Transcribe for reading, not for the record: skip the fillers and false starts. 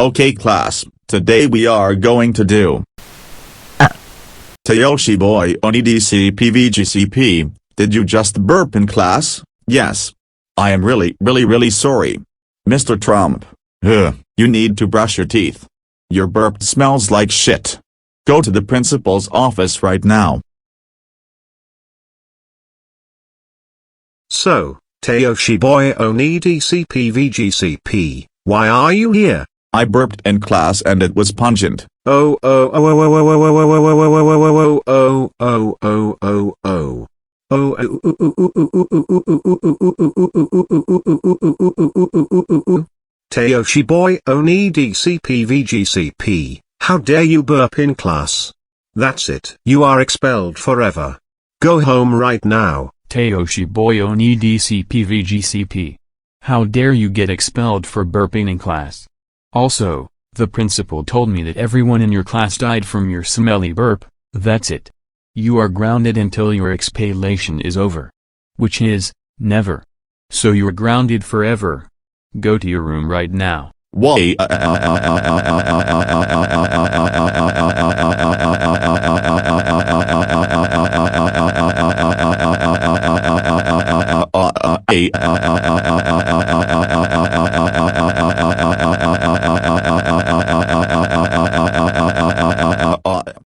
Okay class, today we are going to do TehYoshiBoy OWN EDCP VGCP. Did you just burp in class? Yes. I am really sorry. Mr. Trump. You need to brush your teeth. Your burp smells like shit. Go to the principal's office right now. So, TehYoshiBoy OWN EDCP VGCP, why are you here? I burped in class and it was pungent. TehYoshiBoy OWN EDCP VGCP, how dare you burp in class? That's it. You are expelled forever. Go home right now. TehYoshiBoy OWN EDCP VGCP. How dare you get expelled for burping in class? Also, the principal told me that everyone in your class died from your smelly burp. That's it. You are grounded until your expellation is over. Which is, never. So you're grounded forever. Go to your room right now. Why?